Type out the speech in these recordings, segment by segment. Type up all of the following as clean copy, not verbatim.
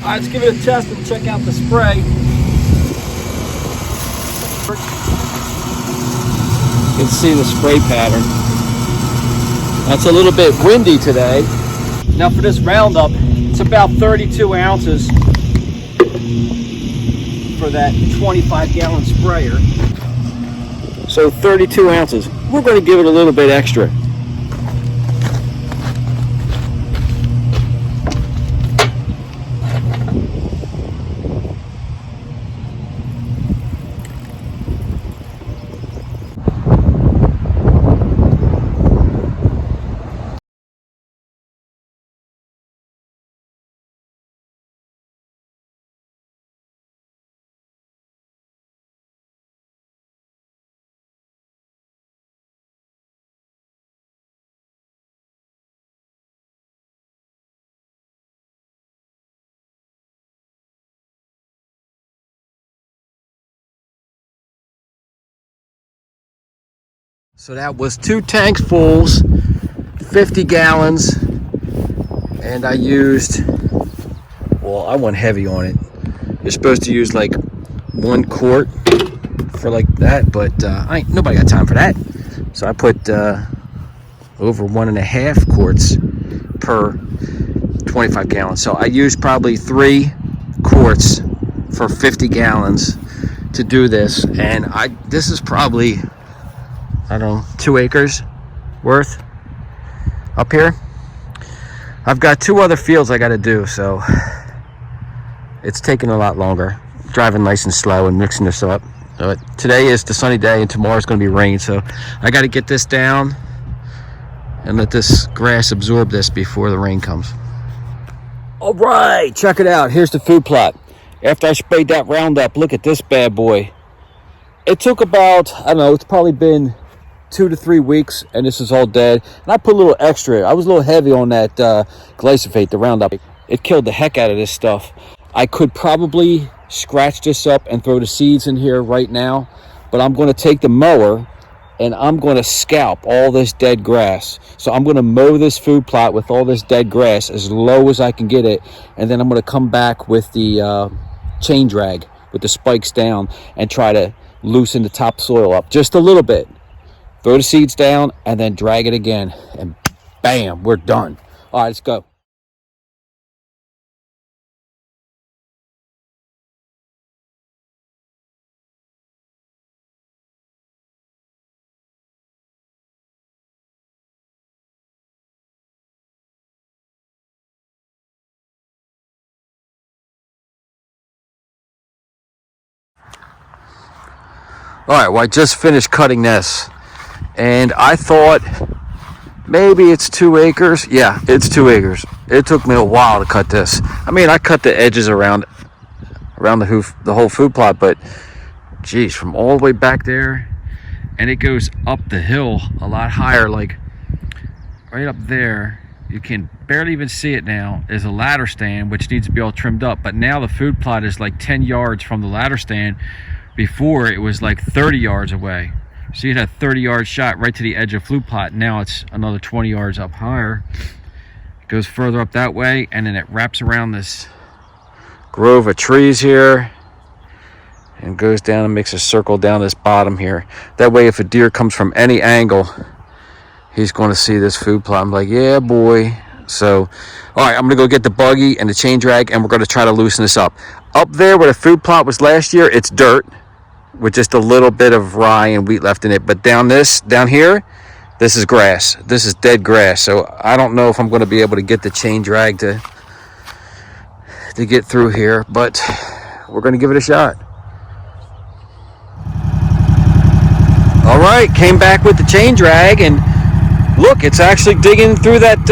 right, let's give it a test and check out the spray. You can see the spray pattern. That's a little bit windy today. Now for this Roundup, it's about 32 ounces for that 25-gallon sprayer. So 32 ounces. We're going to give it a little bit extra. So that was 2 tanks fulls, 50 gallons, and I used, well, I went heavy on it. You're supposed to use like 1 quart for like that, but nobody got time for that. So I put over 1.5 quarts per 25 gallons. So I used probably 3 quarts for 50 gallons to do this, and this is probably, I don't know, 2 acres worth up here. I've got 2 other fields I got to do, so it's taking a lot longer. Driving nice and slow and mixing this up. But today is the sunny day and tomorrow's going to be rain, so I got to get this down and let this grass absorb this before the rain comes. All right, check it out. Here's the food plot. After I sprayed that Roundup, look at this bad boy. It took about, I don't know, it's probably been 2 to 3 weeks, and this is all dead. And I put a little extra. I was a little heavy on that glyphosate, the Roundup. It killed the heck out of this stuff. I could probably scratch this up and throw the seeds in here right now, but I'm going to take the mower and I'm going to scalp all this dead grass. So I'm going to mow this food plot with all this dead grass as low as I can get it, and then I'm going to come back with the chain drag with the spikes down and try to loosen the topsoil up just a little bit. Throw the seeds down and then drag it again, and bam, we're done. All right, let's go. All right, well, I just finished cutting this, and I thought maybe it's 2 acres. Yeah, it's 2 acres. It took me a while to cut this. I mean, I cut the edges around the whole food plot, but geez, from all the way back there, and it goes up the hill a lot higher, like right up there. You can barely even see it now. Is a ladder stand, which needs to be all trimmed up, but now the food plot is like 10 yards from the ladder stand. Before, it was like 30 yards away. So you had a 30-yard shot right to the edge of food plot. Now it's another 20 yards up higher. It goes further up that way, and then it wraps around this grove of trees here and goes down and makes a circle down this bottom here. That way, if a deer comes from any angle, he's going to see this food plot. I'm like, yeah, boy. So, all right, I'm going to go get the buggy and the chain drag, and we're going to try to loosen this up. Up there where the food plot was last year, it's dirt with just a little bit of rye and wheat left in it. But down here, this is grass. This is dead grass. So I don't know if I'm going to be able to get the chain drag to get through here, but we're going to give it a shot. All right, came back with the chain drag, and look, it's actually digging through that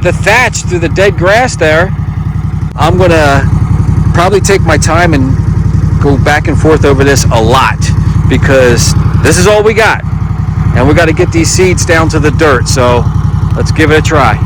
the thatch, through the dead grass there. I'm going to probably take my time and go back and forth over this a lot, because this is all we got, and we got to get these seeds down to the dirt. So let's give it a try.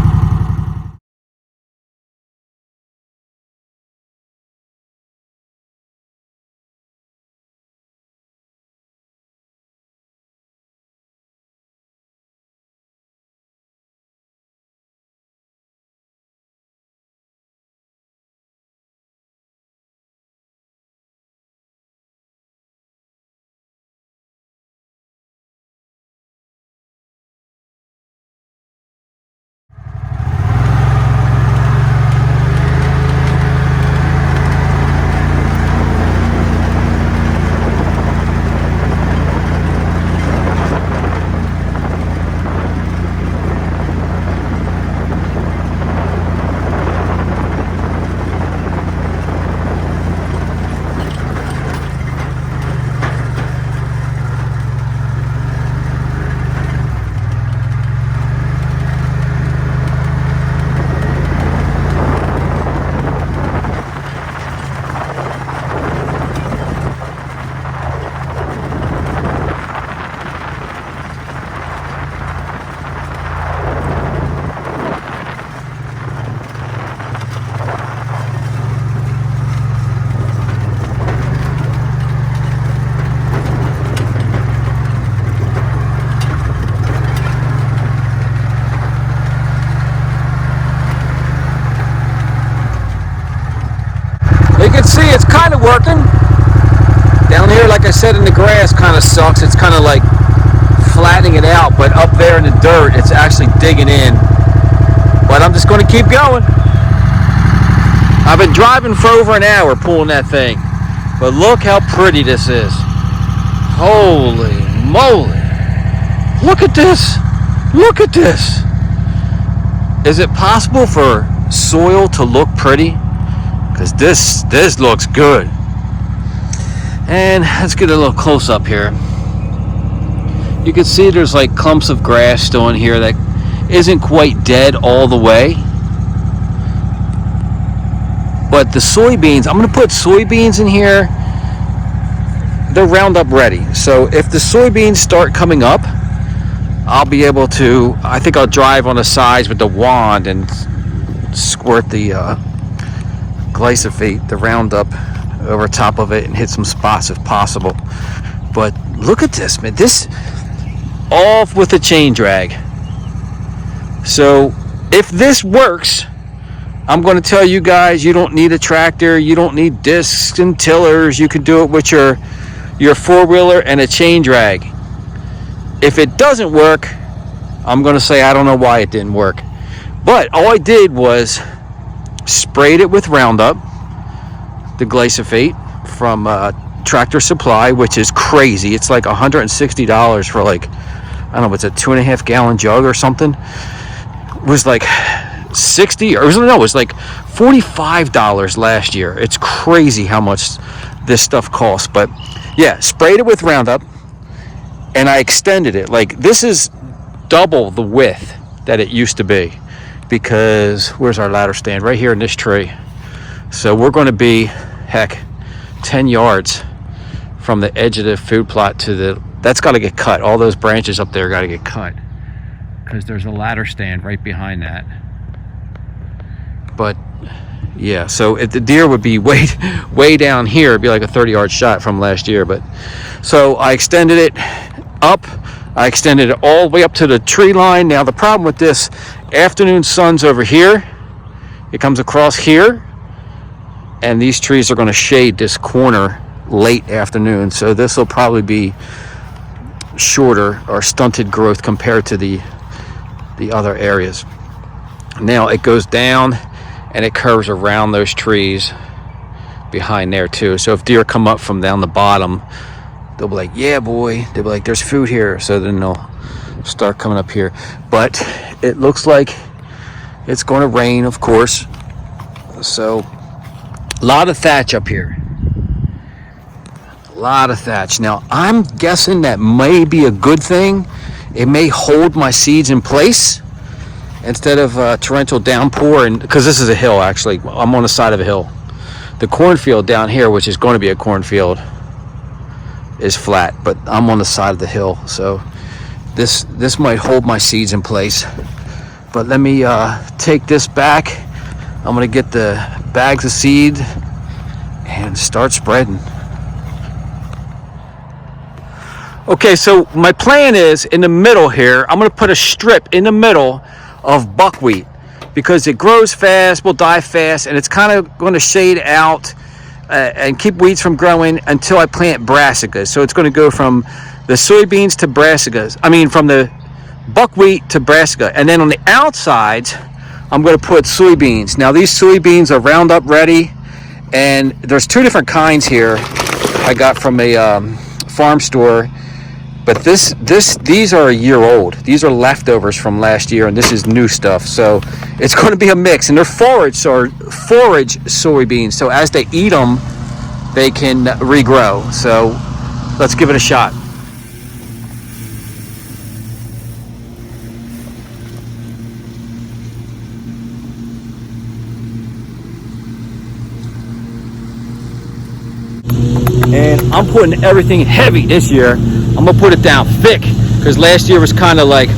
see, it's kind of working. Down here, like I said, in the grass kind of sucks. It's kind of like flattening it out, but up there in the dirt, it's actually digging in. But I'm just going to keep going. I've been driving for over an hour pulling that thing. But look how pretty this is. Holy moly. Look at this. Look at this. Is it possible for soil to look pretty? Because this looks good. And let's get a little close up here. You can see there's like clumps of grass still in here that isn't quite dead all the way. But the soybeans, I'm going to put soybeans in here. They're Roundup ready. So if the soybeans start coming up, I'll be able to, I think I'll drive on the sides with the wand and squirt the glyphosate, the Roundup, over top of it and hit some spots if possible. But look at this, man. This all with a chain drag. So if this works, I'm going to tell you guys, you don't need a tractor, you don't need discs and tillers. You can do it with your four-wheeler and a chain drag. If it doesn't work, I'm going to say I don't know why it didn't work. But all I did was sprayed it with Roundup, the glyphosate from Tractor Supply, which is crazy. It's like $160 for like, I don't know, it's a 2.5 gallon jug or something. It was like 60 or no, it was like $45 last year. It's crazy how much this stuff costs. But yeah, sprayed it with Roundup and I extended it. Like this is double the width that it used to be, because where's our ladder stand? Right here in this tree. So we're going to be, heck, 10 yards from the edge of the food plot to the, that's got to get cut. All those branches up there got to get cut because there's a ladder stand right behind that. But yeah, so if the deer would be way down here, it'd be like a 30-yard shot from last year. But so I extended it up. I extended it all the way up to the tree line. Now the problem with this, afternoon sun's over here. It comes across here, and these trees are going to shade this corner late afternoon. So this will probably be shorter or stunted growth compared to the other areas. Now it goes down and it curves around those trees behind there too. So if deer come up from down the bottom, they'll be like, yeah, boy. They'll be like, there's food here. So then they'll start coming up here. But it looks like it's going to rain, of course. So a lot of thatch up here. A lot of thatch. Now, I'm guessing that may be a good thing. It may hold my seeds in place instead of torrential downpour. And because this is a hill, actually. I'm on the side of a hill. The cornfield down here, which is going to be a cornfield, is flat, but I'm on the side of the hill. So this might hold my seeds in place. But let me take this back. I'm going to get the bags of seed and start spreading. Okay, so my plan is in the middle here, I'm going to put a strip in the middle of buckwheat because it grows fast, will die fast, and it's kind of going to shade out and keep weeds from growing until I plant brassicas. So it's going to go from the soybeans to brassicas. I mean, from the buckwheat to brassica. And then on the outsides, I'm going to put soybeans. Now, these soybeans are Roundup ready, and there's two different kinds here I got from a farm store. But these are a year old. These are leftovers from last year, and this is new stuff. So it's going to be a mix, and they're forage soybeans. So as they eat them, they can regrow. So let's give it a shot. And I'm putting everything heavy this year. I'm gonna put it down thick because last year was kind of like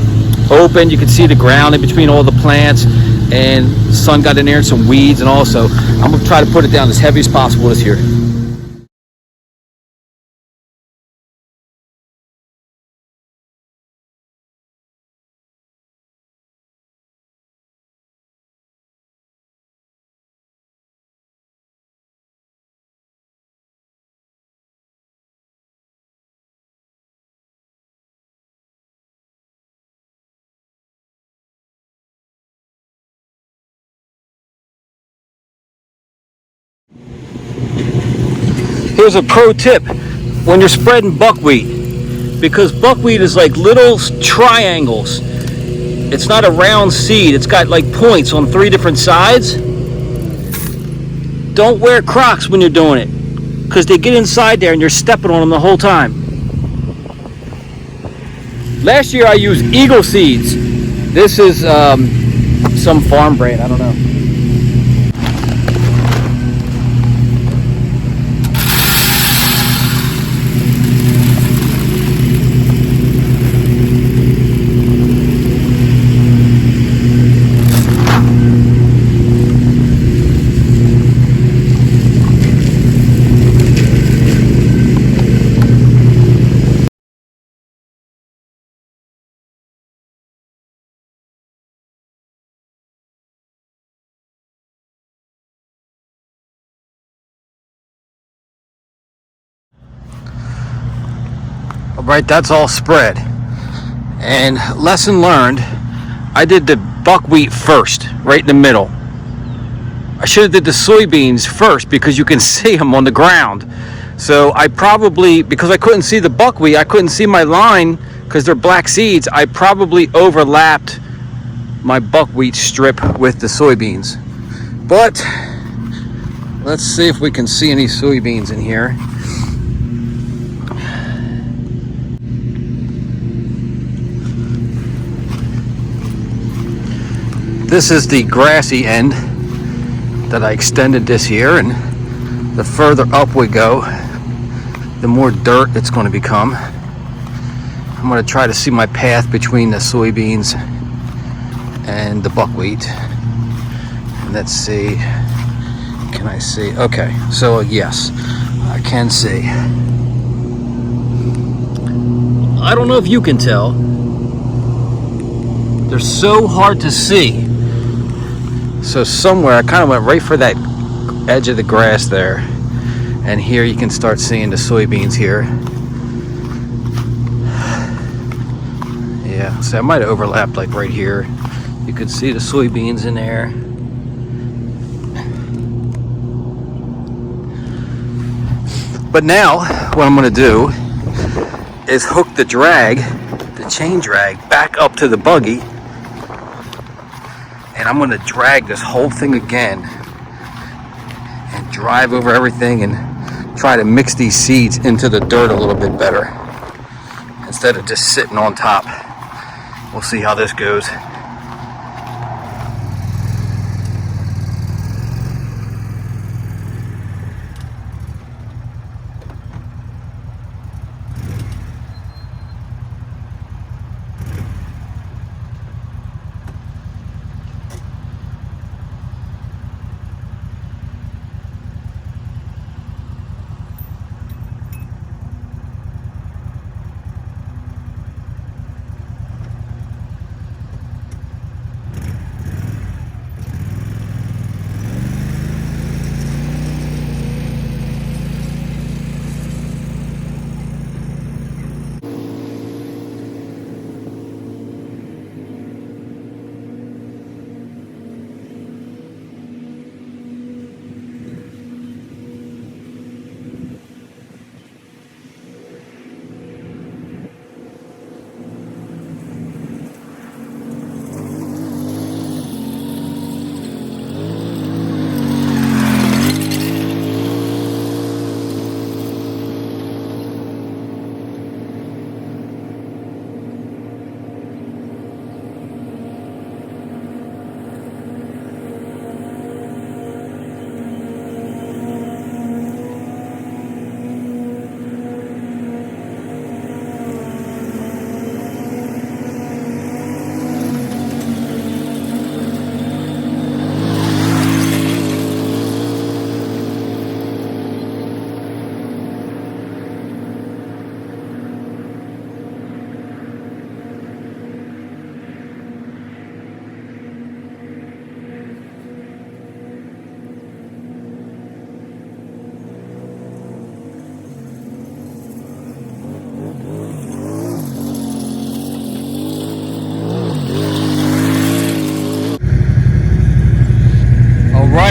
open. You could see the ground in between all the plants, and the sun got in there and some weeds, and also I'm gonna try to put it down as heavy as possible this year. Here's a pro tip when you're spreading buckwheat, because buckwheat is like little triangles. It's not a round seed. It's got like points on 3 different sides. Don't wear Crocs when you're doing it, because they get inside there and you're stepping on them the whole time. Last year I used Eagle seeds. This is some farm brand, I don't know. Right, that's all spread. And lesson learned, I did the buckwheat first, right in the middle. I should have did the soybeans first because you can see them on the ground. So I probably, because I couldn't see the buckwheat, I couldn't see my line because they're black seeds, I probably overlapped my buckwheat strip with the soybeans. But let's see if we can see any soybeans in here. This is the grassy end that I extended this year, and the further up we go, the more dirt it's going to become. I'm going to try to see my path between the soybeans and the buckwheat. And let's see, can I see? Okay, so yes, I can see. I don't know if you can tell. They're so hard to see. So somewhere I kind of went right for that edge of the grass there, and here you can start seeing the soybeans here. Yeah, so I might have overlapped like right here. You could see the soybeans in there. But now what I'm going to do is hook the drag, the chain drag, back up to the buggy. And I'm going to drag this whole thing again and drive over everything and try to mix these seeds into the dirt a little bit better instead of just sitting on top. We'll see how this goes.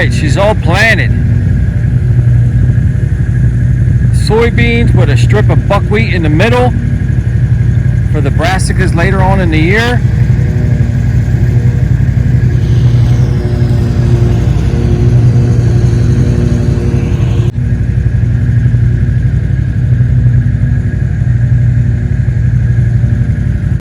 She's all planted. soybeans with a strip of buckwheat in the middle for the brassicas later on in the year.